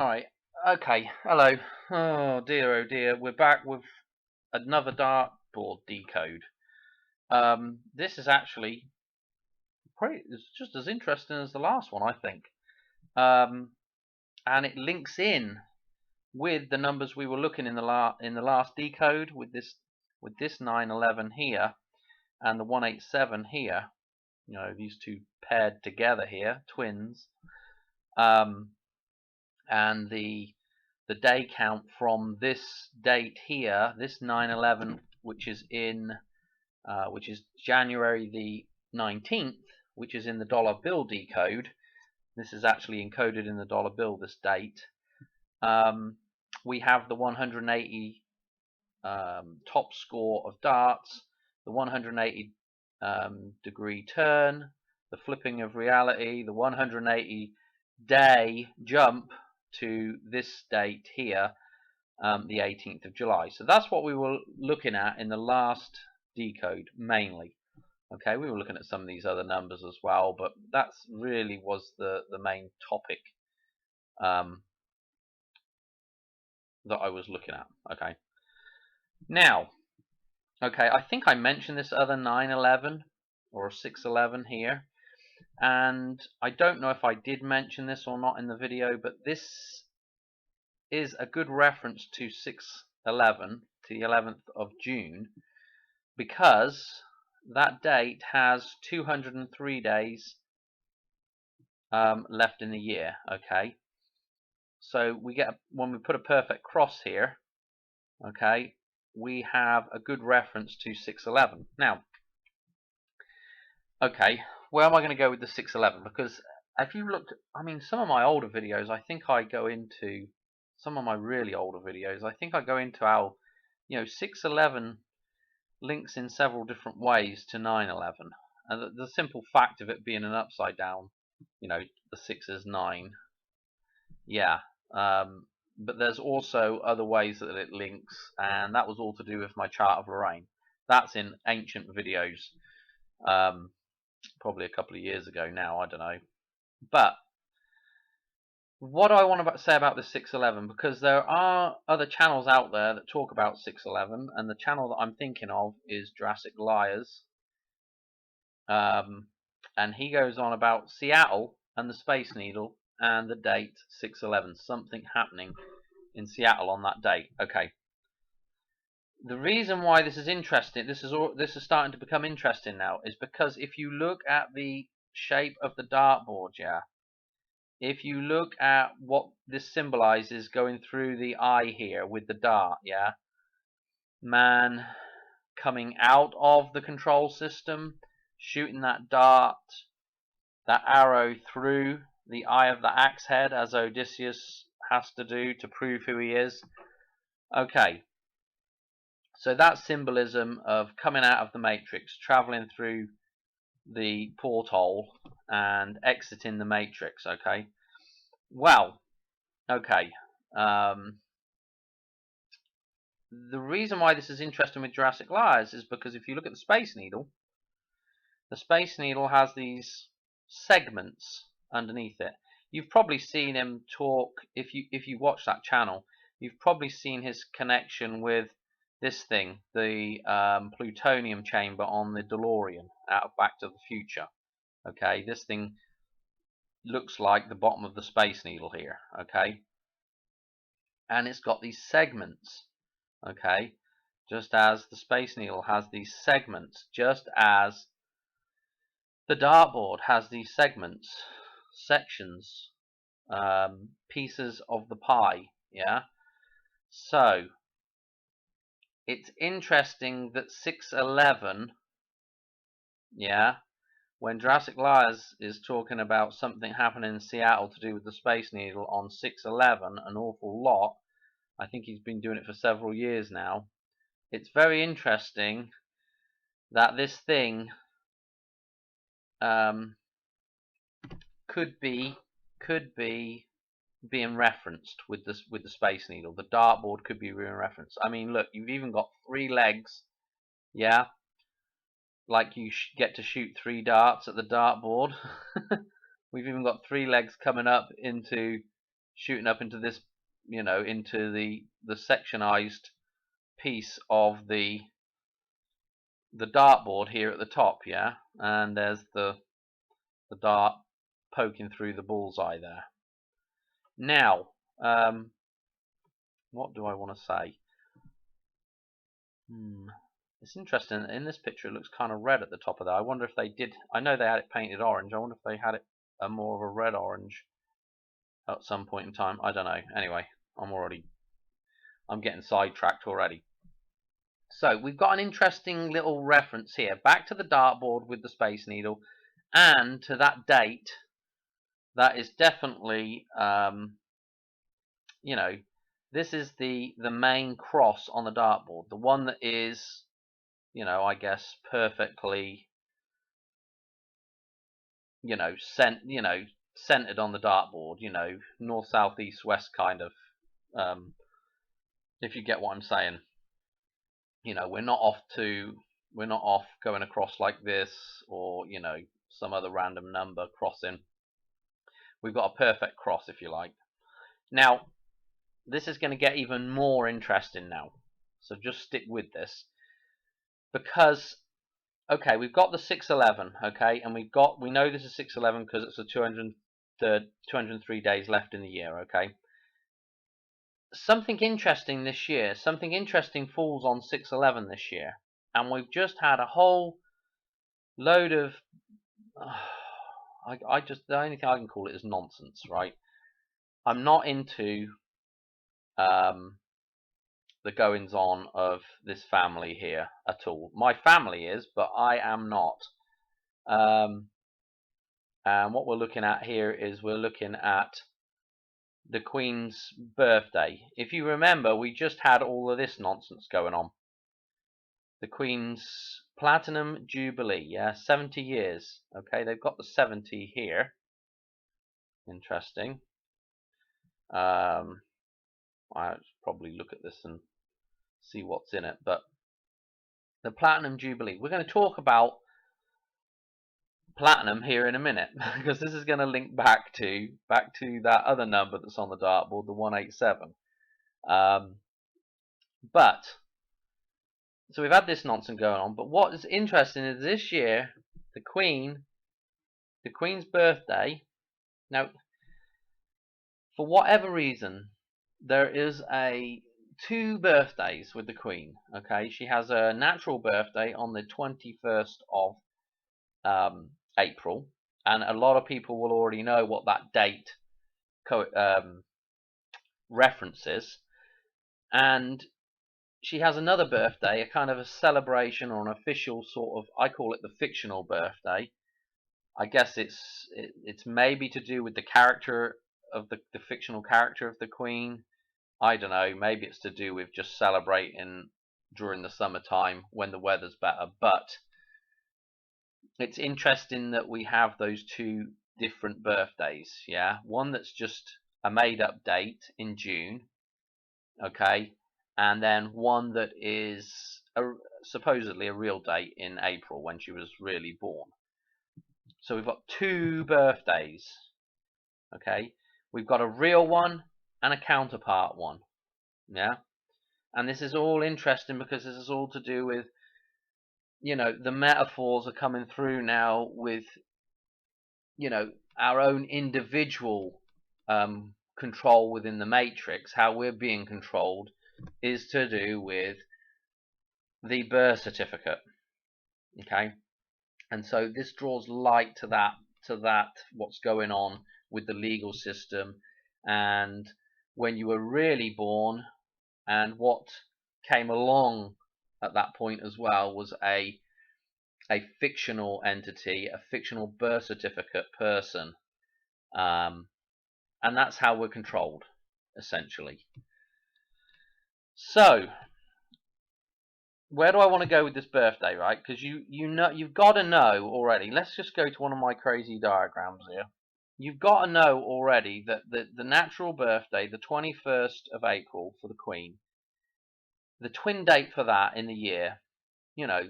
Alright, okay, hello. Oh dear, we're back with another dartboard decode. This is actually it's just as interesting as the last one, I think. And it links in with the numbers we were looking in the last decode with this 911 here and the 187 here. You know, these two paired together here, twins. And the day count from this date here, this 9/11, which is January the 19th, which is in the dollar bill decode. This is actually encoded in the dollar bill, this date. We have the 180 top score of darts, the 180 degree turn, the flipping of reality, the 180 day jump to this date here, the 18th of July. So that's what we were looking at in the last decode mainly. Okay, we were looking at some of these other numbers as well, but that's really was the main topic that I was looking at. Okay, now, okay, I think I mentioned this other 9/11 or 6/11 here, and I don't know if I did mention this or not in the video, but this is a good reference to 6/11, to the 11th of June, because that date has 203 days left in the year. Okay, so we get when we put a perfect cross here, okay, we have a good reference to 6/11. Now, okay, where am I going to go with the 6/11? Because if you looked, I mean, some of my older videos, I think I go into some of my really older videos. I think I go into how, 6/11 links in several different ways to 9/11, and the simple fact of it being an upside down, the 6 is 9. Yeah, but there's also other ways that it links, and that was all to do with my chart of Lorraine. That's in ancient videos, probably a couple of years ago now, I don't know. But what do I want to say about the 6/11? Because there are other channels out there that talk about 6/11, and the channel that I'm thinking of is Jurassic Liars. And he goes on about Seattle and the Space Needle and the date 6/11, something happening in Seattle on that date. Okay. The reason why this is interesting, this is starting to become interesting now, is because if you look at the shape of the dartboard, yeah, if you look at what this symbolizes going through the eye here with the dart, yeah, man coming out of the control system, shooting that dart, that arrow through the eye of the axe head, as Odysseus has to do to prove who he is. Okay, so that symbolism of coming out of the matrix, traveling through the porthole and exiting the matrix. Okay, well, okay, the reason why this is interesting with Jurassic Liars is because if you look at the Space Needle has these segments underneath it. You've probably seen him talk, if you watch that channel, you've probably seen his connection with this thing, the plutonium chamber on the DeLorean out of Back to the Future. Okay, this thing looks like the bottom of the Space Needle here. Okay, and it's got these segments. Okay, just as the Space Needle has these segments, just as the dartboard has these segments, sections, pieces of the pie. Yeah, so it's interesting that 6/11, yeah, when Jurassic Liars is talking about something happening in Seattle to do with the Space Needle on 6/11, an awful lot. I think he's been doing it for several years now. It's very interesting that this thing could be being referenced with the Space Needle. The dartboard could be being referenced. I mean, look, you've even got 3 legs, yeah, like you get to shoot 3 darts at the dartboard. We've even got 3 legs coming up into shooting up into this, into the sectionized piece of the dartboard here at the top, yeah, and there's the dart poking through the bullseye there. Now, what do I want to say? It's interesting. In this picture, it looks kind of red at the top of that. I wonder if they did. I know they had it painted orange. I wonder if they had it more of a red orange at some point in time. I don't know. Anyway, I'm getting sidetracked already. So we've got an interesting little reference here back to the dartboard with the Space Needle, and to that date. That is definitely, this is the main cross on the dartboard, the one that is, I guess perfectly, centered on the dartboard, north, south, east, west kind of, if you get what I'm saying. We're not off going across like this, or some other random number crossing. We've got a perfect cross, if you like. Now, this is going to get even more interesting now, so just stick with this, because okay, we've got the 611, okay, and we know this is 611 because it's the 203 days left in the year, okay. Something interesting falls on 611 this year, and we've just had a whole load of the only thing I can call it is nonsense, right? I'm not into the goings on of this family here at all. My family is, but I am not. And what we're looking at here is we're looking at the Queen's birthday. If you remember, we just had all of this nonsense going on. The Queen's Platinum Jubilee, yeah, 70 years. Okay, they've got the 70 here. Interesting. I'll probably look at this and see what's in it, but the Platinum Jubilee. We're going to talk about platinum here in a minute, because this is going to link back to that other number that's on the dartboard, the 187. But so we've had this nonsense going on, but what is interesting is this year the Queen's birthday. Now, for whatever reason, there is two birthdays with the Queen. Okay, she has a natural birthday on the 21st of April, and a lot of people will already know what that date references. And she has another birthday, a kind of a celebration or an official sort of, I call it the fictional birthday. I guess it's maybe to do with the character of the fictional character of the Queen. I don't know, maybe it's to do with just celebrating during the summertime when the weather's better. But it's interesting that we have those two different birthdays, yeah? One that's just a made-up date in June, okay? And then one that is supposedly a real date in April when she was really born. So we've got two birthdays, okay? We've got a real one and a counterpart one, yeah? And this is all interesting because this is all to do with, the metaphors are coming through now with, our own individual control within the matrix. How we're being controlled is to do with the birth certificate, okay? And so this draws light to that what's going on with the legal system, and when you were really born, and what came along at that point as well was a fictional entity, a fictional birth certificate person, and that's how we're controlled, essentially. So, where do I want to go with this birthday, right? Because you've got to know already. Let's just go to one of my crazy diagrams here. You've got to know already that the natural birthday, the 21st of April for the Queen, the twin date for that in the year,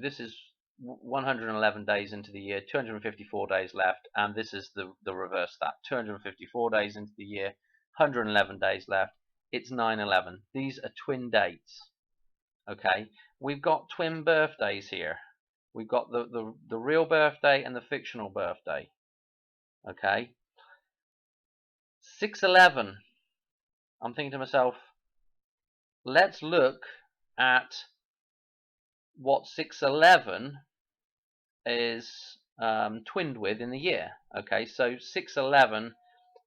this is 111 days into the year, 254 days left, and this is the reverse that, 254 days into the year, 111 days left. It's 9/11. These are twin dates. Okay, we've got twin birthdays here. We've got the real birthday and the fictional birthday. Okay, 6/11. I'm thinking to myself, let's look at what 6/11 is twinned with in the year. Okay, so 6/11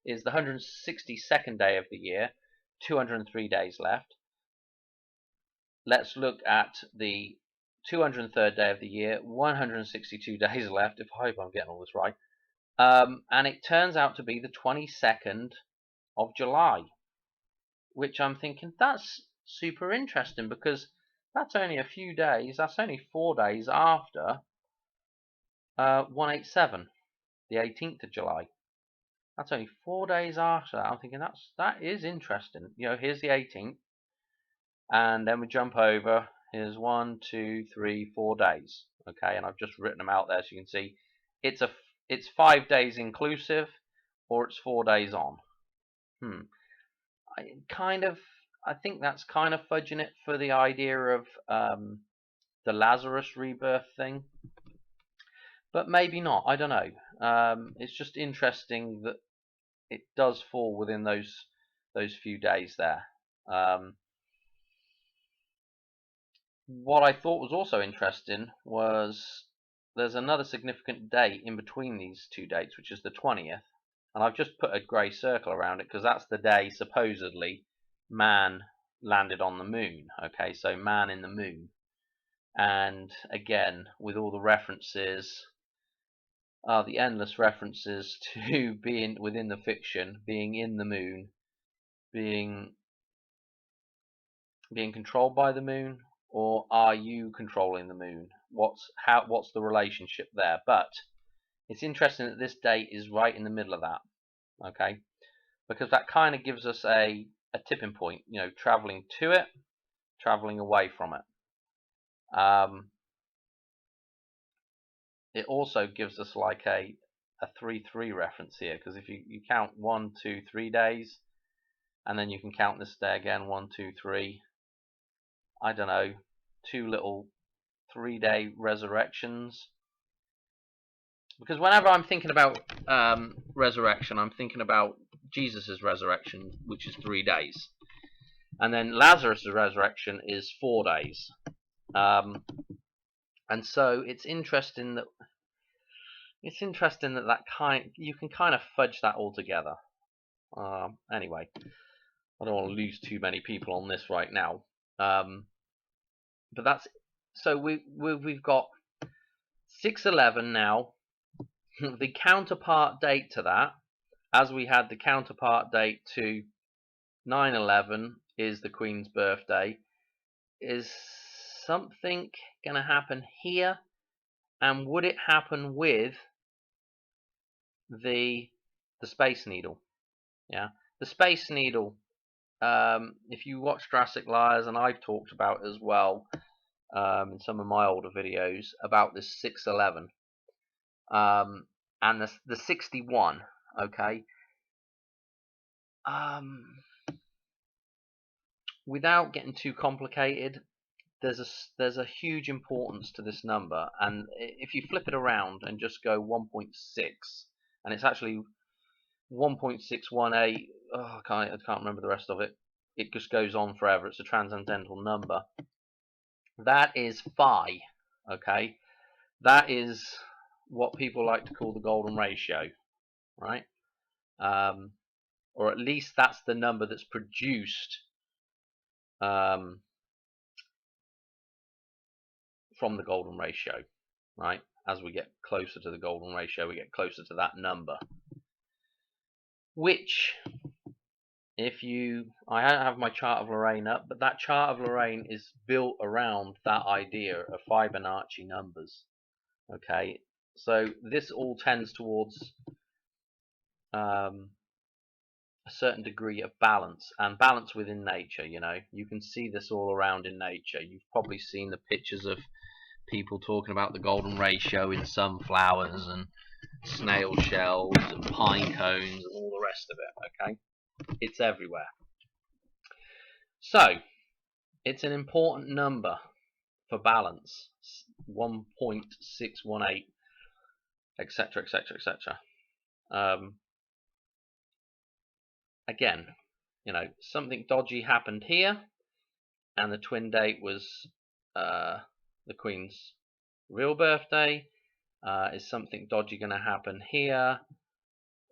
is the 162nd day of the year, 203 days left. Let's look at the 203rd day of the year, 162 days left. If I hope I'm getting all this right. And it turns out to be the 22nd of July, which I'm thinking that's super interesting because that's only a few days. That's only 4 days after 187, the 18th of July. That's only 4 days after that. I'm thinking that is interesting. You know, here's the 18th, and then we jump over. Here's 1, 2, 3, 4 days. Okay, and I've just written them out there so you can see it's 5 days inclusive, or it's 4 days on. I think that's kind of fudging it for the idea of the Lazarus rebirth thing, but maybe not. I don't know. It's just interesting that it does fall within those few days there. What I thought was also interesting was there's another significant date in between these two dates, which is the 20th, and I've just put a grey circle around it because that's the day supposedly man landed on the moon. Okay, so man in the moon, and again with all the references, the endless references to being within the fiction, being in the moon, being controlled by the moon, or are you controlling the moon? What's the relationship there? But it's interesting that this date is right in the middle of that. Okay, because that kind of gives us a tipping point. You know, traveling to it, traveling away from it. It also gives us like a 3-3 reference here, because if you count 1, 2, 3 days, and then you can count this day again, 1, 2, 3. I don't know, 2 little 3-day resurrections. Because whenever I'm thinking about resurrection, I'm thinking about Jesus' resurrection, which is 3 days, and then Lazarus' resurrection is 4 days. And so it's interesting that you can kind of fudge that all together. Anyway, I don't want to lose too many people on this right now. But that's so we've got 6/11 now. The counterpart date to that, as we had the counterpart date to 9/11 is the Queen's birthday. Is something going to happen here? And would it happen with the Space Needle? Yeah, the Space Needle. If you watch Jurassic Liars, and I've talked about as well in some of my older videos about this 6/11 and the 61. Okay, without getting too complicated, there's a huge importance to this number, and if you flip it around and just go 1.6, and it's actually 1.618. I can't remember the rest of it. It just goes on forever. It's a transcendental number. That is phi. Okay, that is what people like to call the golden ratio, right? Or at least that's the number that's produced from the golden ratio, right? As we get closer to the golden ratio, we get closer to that number, which, I don't have my chart of Lorraine up, but that chart of Lorraine is built around that idea of Fibonacci numbers. Okay, so this all tends towards a certain degree of balance, and balance within nature. You know, you can see this all around in nature. You've probably seen the pictures of people talking about the golden ratio in sunflowers and snail shells and pine cones and all the rest of it. Okay, It's everywhere. So it's an important number for balance, 1.618, etc., etc., etc. Again, something dodgy happened here, and the twin date was the Queen's real birthday. Is something dodgy going to happen here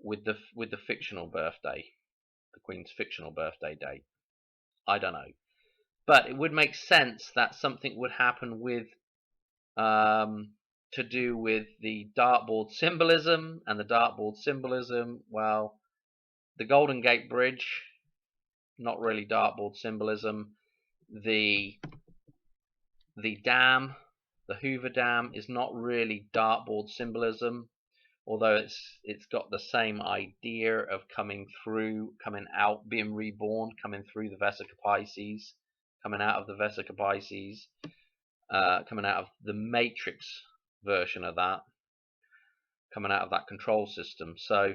with the fictional birthday, the Queen's fictional birthday date? I don't know, but it would make sense that something would happen with to do with the dartboard symbolism, and the dartboard symbolism, well, the Golden Gate Bridge, not really dartboard symbolism. The dam, the Hoover Dam, is not really dartboard symbolism, although it's got the same idea of coming through, coming out, being reborn, coming through the Vesica Pisces, coming out of the Vesica Pisces, coming out of the Matrix version of that, coming out of that control system. So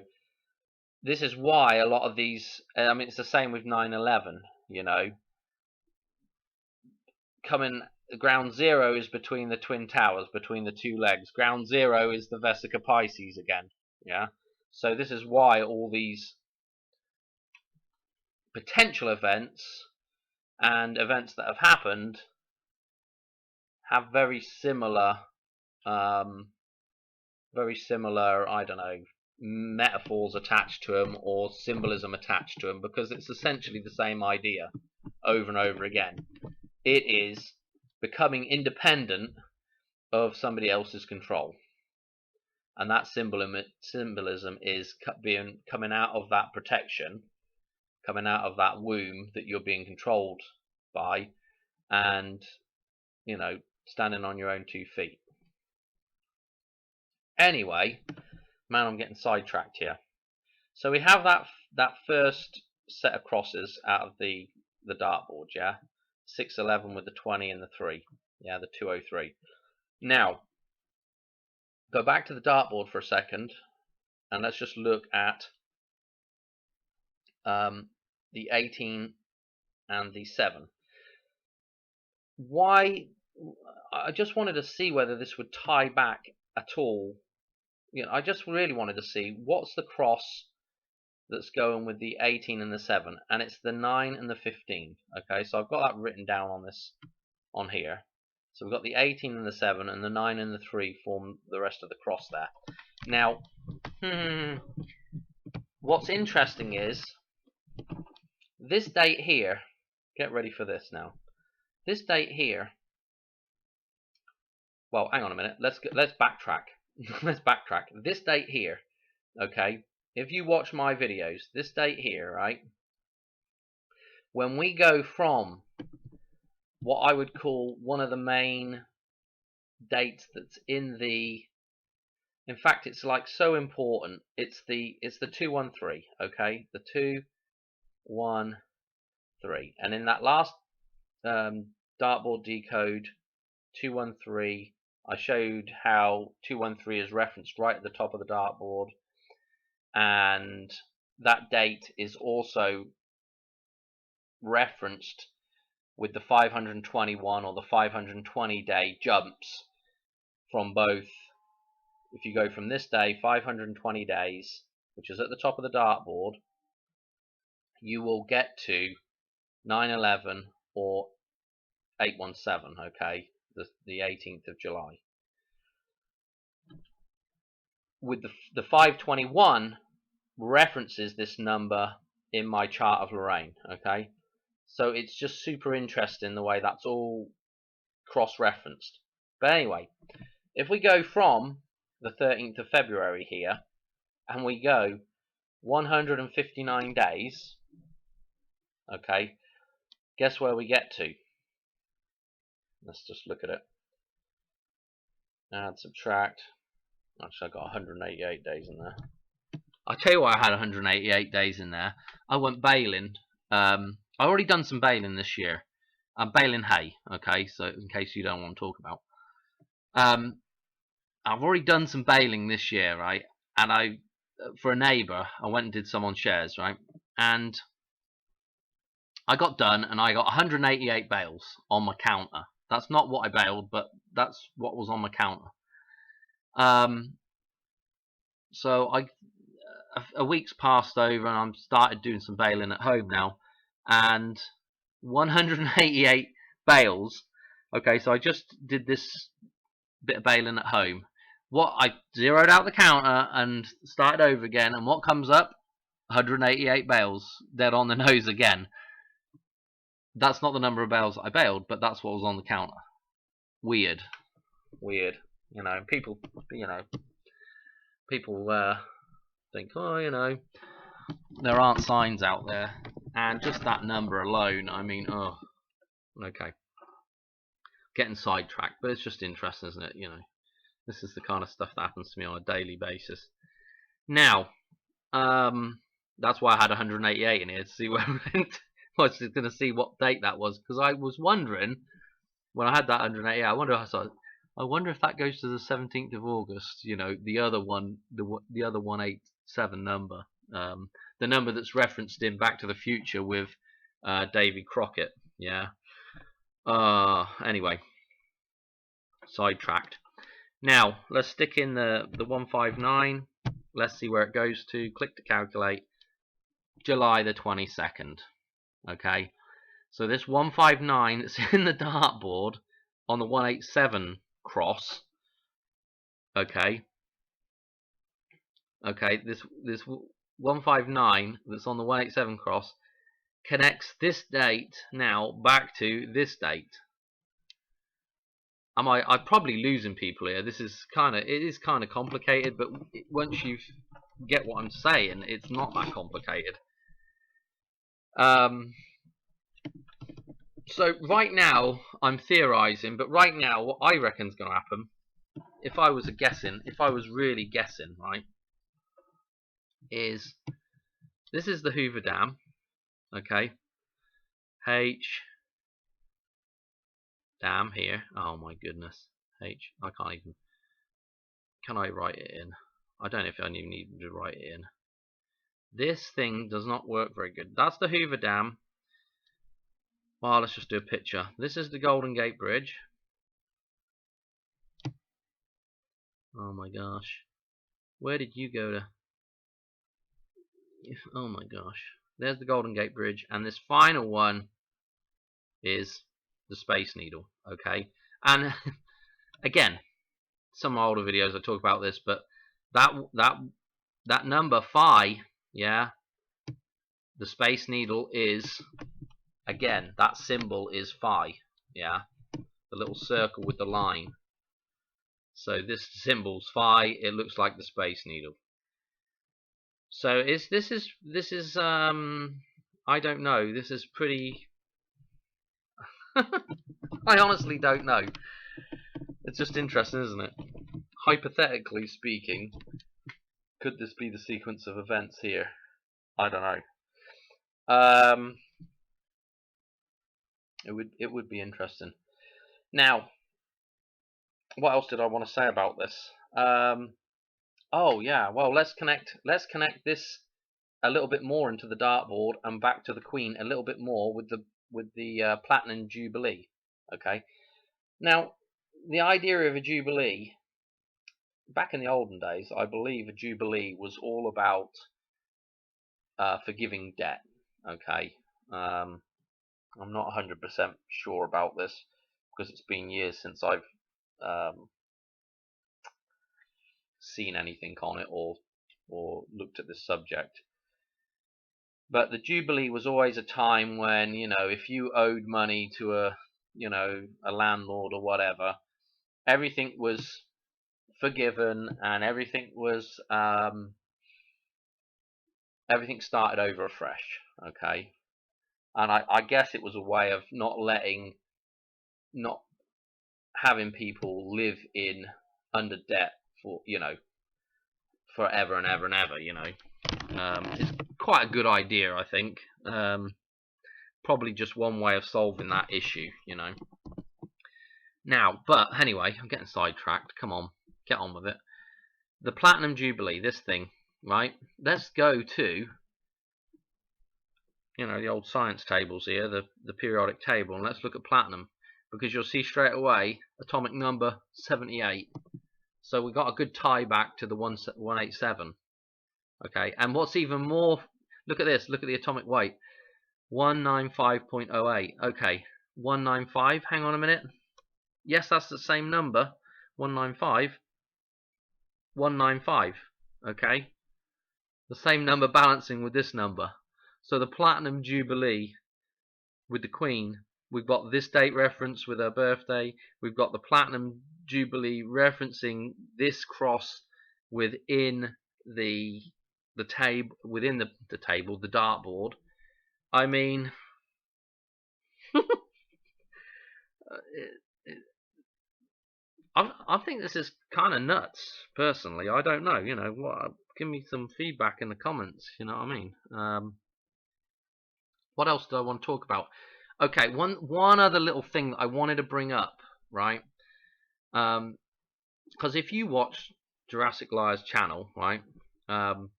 this is why a lot of these, I mean, it's the same with 9/11, coming, ground zero is between the twin towers, between the two legs. Ground zero is the Vesica Pisces again. Yeah. So this is why all these potential events and events that have happened have very similar, I don't know, metaphors attached to them or symbolism attached to them, because it's essentially the same idea over and over again. It is becoming independent of somebody else's control, and that symbolism is coming out of that protection, coming out of that womb that you're being controlled by, and standing on your own 2 feet. Anyway, man, I'm getting sidetracked here. So we have that first set of crosses out of the dartboard, yeah, 611 with the 20 and the 3, yeah, the 203. Now go back to the dartboard for a second, and let's just look at the 18 and the 7. Why? I just wanted to see whether this would tie back at all. I just really wanted to see what's the cross that's going with the 18 and the 7, and it's the 9 and the 15. Okay, so I've got that written down on here. So we've got the 18 and the 7, and the 9 and the 3 form the rest of the cross there. Now, what's interesting is this date here. Get ready for this now. This date here. Well, hang on a minute. Let's backtrack. Let's backtrack. This date here. Okay. If you watch my videos, this date here, right? When we go from what I would call one of the main dates that's in fact, it's like so important. It's the 213. Okay, the 213, and in that last dartboard decode 213, I showed how 213 is referenced right at the top of the dartboard, and that date is also referenced with the 521 or the 520 day jumps from both. If you go from this day, 520 days, which is at the top of the dartboard, you will get to 9/11 or 817, okay, the 18th of July. With the 521 references this number in my chart of Lorraine, okay? So it's just super interesting the way that's all cross-referenced. But anyway, if we go from the 13th of February here, and we go 159 days, okay, guess where we get to? Let's just look at it. Add, subtract. Actually, I got 188 days in there. I'll tell you why I had 188 days in there. I went baling. I've already done some baling this year. I'm baling hay, okay, so in case you don't want to talk about. I've already done some baling this year, right? And for a neighbour, I went and did some on shares, right? And I got done, and I got 188 bales on my counter. That's not what I bailed, but that's what was on my counter. So a week's passed over, and I'm started doing some bailing at home now, and 188 bales. Okay, so I just did this bit of bailing at home. What I zeroed out the counter and started over again, and what comes up? 188 bales, dead on the nose again. That's not the number of bales I bailed, but that's what was on the counter. Weird. You know, people think, oh, there aren't signs out there, and just that number alone, I mean, oh, okay. Getting sidetracked, but it's just interesting, isn't it? You know, this is the kind of stuff that happens to me on a daily basis. Now, that's why I had 188 in here to see where I was going to see what date that was, because I was wondering when I had that 188. I wonder if that goes to the 17th of August. You know, the other one, the other 187 number, the number that's referenced in Back to the Future with Davy Crockett. Yeah. Anyway, sidetracked. Now let's stick in the 159. Let's see where it goes to. Click to calculate. July the 22nd. Okay, so this 159 that's in the dartboard on the 187 cross. Okay, this 159 that's on the 187 cross connects this date now back to this date. I'm probably losing people here. It is kind of complicated, but once you get what I'm saying, it's not that complicated. So right now I'm theorizing, but right now what I reckon is going to happen, if I was really guessing, right, is this is the Hoover Dam. Okay, H Dam here. Oh my goodness, H. I can't even. Can I write it in? I don't know if I even need to write it in. This thing does not work very good. That's the Hoover Dam. Well, let's just do a picture. This is the Golden Gate Bridge. Oh my gosh. Where did you go to? Oh my gosh. There's the Golden Gate Bridge, and this final one is the Space Needle. Okay, and again, some older videos I talk about this, but that number phi, yeah, the Space Needle is, again, that symbol is phi, yeah, the little circle with the line. So this symbol's phi. It looks like the Space Needle. So this is I don't know. This is pretty. I honestly don't know. It's just interesting, isn't it? Hypothetically speaking, could this be the sequence of events here? I don't know. It would be interesting. Now, what else did I want to say about this? Oh yeah, well, let's connect this a little bit more into the dartboard and back to the Queen a little bit more with the Platinum Jubilee. Okay, now the idea of a Jubilee, back in the olden days, I believe a Jubilee was all about forgiving debt. Okay, I'm not 100% sure about this because it's been years since I've seen anything on it or looked at this subject. But the Jubilee was always a time when, you know, if you owed money to a landlord or whatever, everything was forgiven and everything was everything started over afresh. Okay, and I guess it was a way of not having people live in under debt for, you know, forever and ever and ever. You know, it's quite a good idea, I think. Probably just one way of solving that issue, you know. Now, but anyway, I'm getting sidetracked. Come on, get on with it. The Platinum Jubilee, this thing, right? Let's go to the old science tables here, the periodic table, and let's look at platinum, because you'll see straight away atomic number 78. So we got a good tie back to the 187. Okay, and what's even more, look at this, look at the atomic weight, 195.08. Okay, 195, hang on a minute. Yes, that's the same number, 195. 195. Okay, the same number balancing with this number. So the platinum jubilee with the Queen, we've got this date reference with her birthday. We've got the platinum jubilee referencing this cross within the table, within the table, the dartboard. I mean, I think this is kind of nuts. Personally, I don't know. What? Give me some feedback in the comments. You know what I mean? What else do I want to talk about? Okay, one other little thing that I wanted to bring up, right? Because if you watch Jurassic Liar's channel, right? And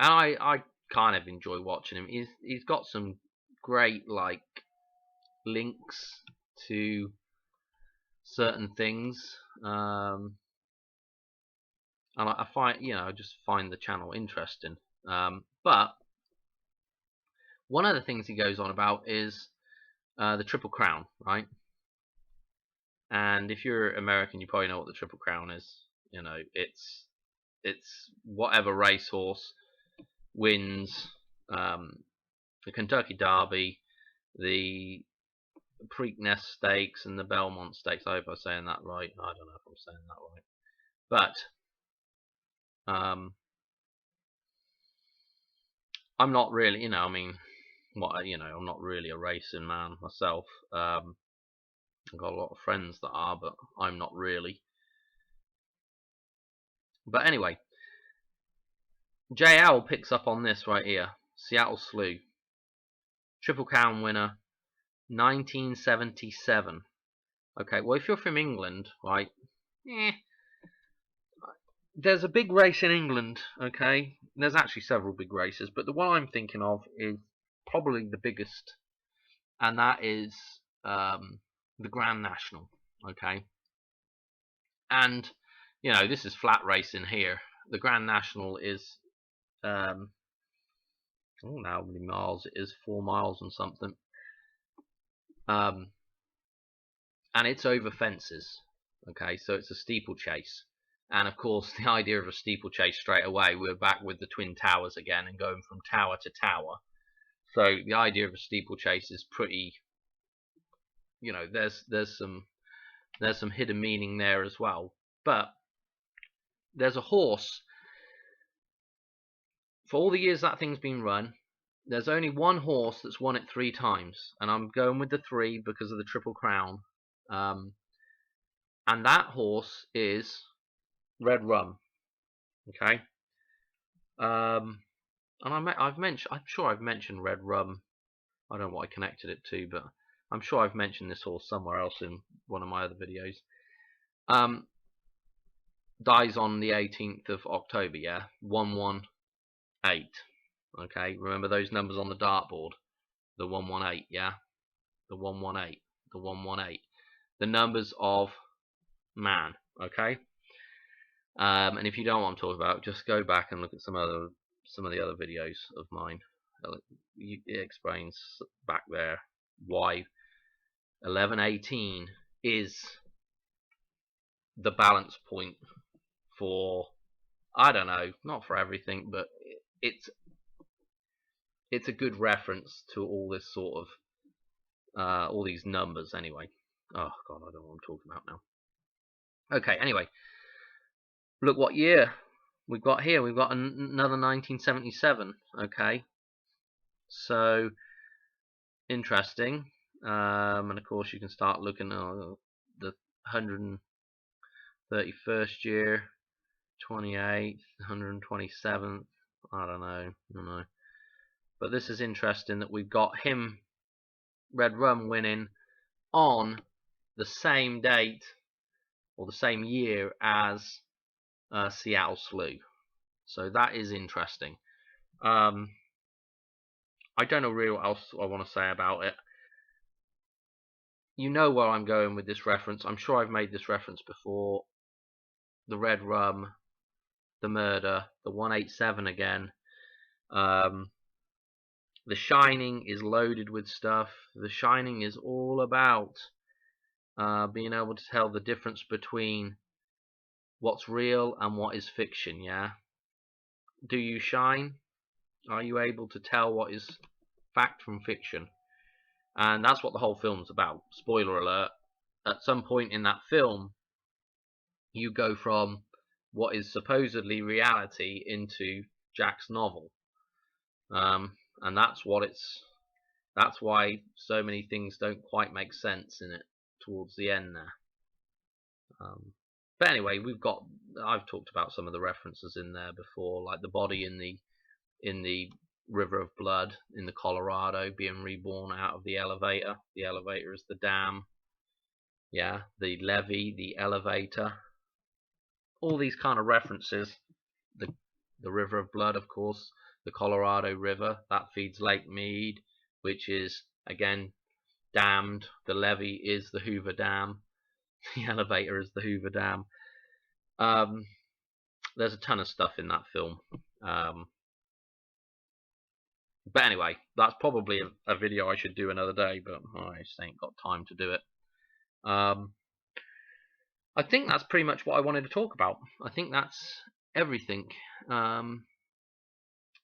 I kind of enjoy watching him. He's got some great like links to certain things, and I find I just find the channel interesting. But one of the things he goes on about is the Triple Crown, right? And if you're American, you probably know what the Triple Crown is. It's whatever racehorse wins the Kentucky Derby, the Preakness Stakes, and the Belmont Stakes. I hope I'm saying that right. I don't know if I'm saying that right, but I'm not really, I mean, I'm not really a racing man myself. I've got a lot of friends that are, but I'm not really. But anyway, JL picks up on this right here. Seattle Slew, Triple Crown winner, 1977. Okay, well, if you're from England, right, there's a big race in England, okay? There's actually several big races, but the one I'm thinking of is probably the biggest, and that is the Grand National, okay? And, this is flat racing here. The Grand National is, I don't know how many miles it is, 4 miles and something. And it's over fences, okay? So it's a steeplechase. And of course, the idea of a steeplechase straight away, we're back with the Twin Towers again and going from tower to tower. So the idea of a steeplechase is pretty, there's some hidden meaning there as well. But there's a horse. For all the years that thing's been run, there's only one horse that's won it 3 times, and I'm going with the 3 because of the Triple Crown. And that horse is Red Rum. Okay. And I'm sure I've mentioned Red Rum. I don't know what I connected it to, but I'm sure I've mentioned this horse somewhere else in one of my other videos. Dies on the 18th of October, yeah? 118. Okay, remember those numbers on the dartboard? The 118, yeah? The 118. The 118. The numbers of man, okay? And if you don't know what I'm talking about, just go back and look at some of the other videos of mine. It explains back there why 1118 is the balance point for, I don't know, not for everything, but it's a good reference to all this sort of all these numbers anyway. Oh god, I don't know what I'm talking about now. Okay, anyway, look what year we've got here. We've got another 1977. Okay, so interesting. And of course you can start looking at the 131st year, 28th, 127th. I don't know. But this is interesting that we've got him, Red Rum, winning on the same date or the same year as Seattle Slew. So that is interesting. I don't know really what else I want to say about it. You know where I'm going with this reference. I'm sure I've made this reference before. The red rum, the murder, the 187 again. The Shining is loaded with stuff. The Shining is all about being able to tell the difference between what's real and what is fiction, yeah? Do you shine? Are you able to tell what is fact from fiction? And that's what the whole film's about. Spoiler alert. At some point in that film, you go from what is supposedly reality into Jack's novel. And that's why so many things don't quite make sense in it towards the end there. But anyway, I've talked about some of the references in there before, like the body in the river of blood in the Colorado being reborn out of the elevator. The elevator is the dam. Yeah, the levee, the elevator. All these kind of references. The river of blood, of course, the Colorado River, that feeds Lake Mead, which is again dammed. The levee is the Hoover Dam. The elevator is the Hoover Dam. There's a ton of stuff in that film. But anyway, that's probably a video I should do another day, but I just ain't got time to do it. I think that's pretty much what I wanted to talk about. I think that's everything.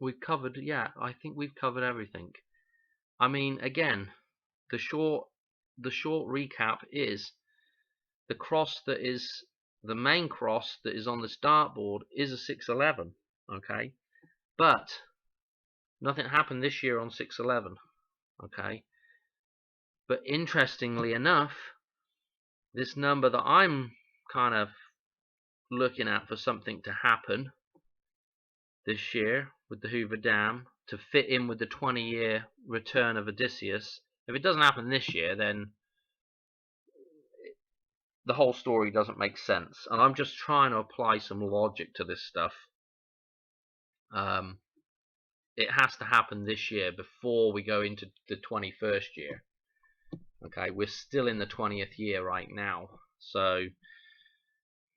We've covered, yeah, I think we've covered everything. I mean, again, the short recap is the cross that is the main cross that is on this dartboard is a 611, okay? But nothing happened this year on 611, okay? But interestingly enough, this number that I'm kind of looking at for something to happen this year with the Hoover Dam to fit in with the 20-year return of Odysseus, if it doesn't happen this year, then the whole story doesn't make sense. And I'm just trying to apply some logic to this stuff. It has to happen this year before we go into the 21st year. Okay, we're still in the 20th year right now, so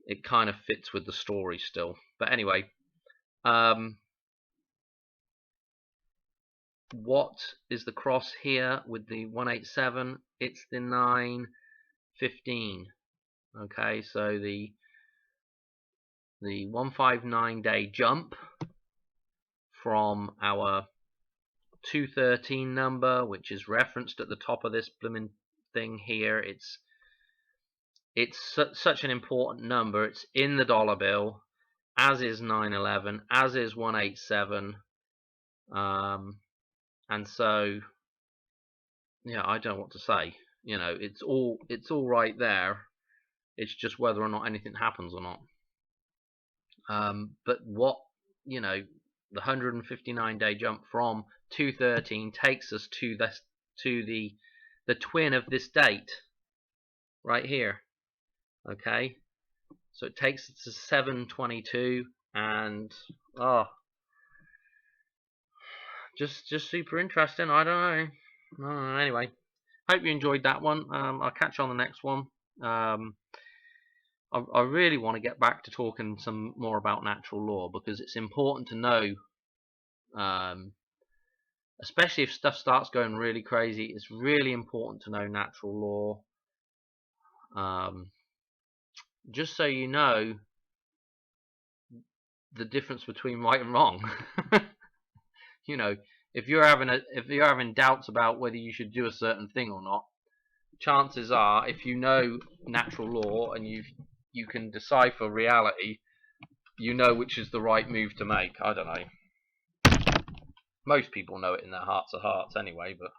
it kind of fits with the story still. But anyway, what is the cross here with the 187? It's the 915. Okay, so the 159-day jump from our 213 number, which is referenced at the top of this blooming thing here. It's such an important number. It's in the dollar bill, as is 911, as is 187. And so, yeah, I don't know what to say. You know, it's all right there. It's just whether or not anything happens or not. But what, you know, the 159-day jump from 213 takes us to the twin of this date right here. Okay, so it takes us to 722, and just super interesting. I don't know. Anyway, hope you enjoyed that one. I'll catch you on the next one. I really want to get back to talking some more about natural law, because it's important to know, especially if stuff starts going really crazy. It's really important to know natural law, just so you know the difference between right and wrong. You know, if you're having doubts about whether you should do a certain thing or not, chances are, if you know natural law and you can decipher reality, you know which is the right move to make. I don't know. Most people know it in their hearts of hearts anyway, but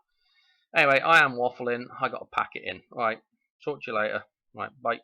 anyway, I am waffling. I got to pack it in. All right, talk to you later. All right, bye.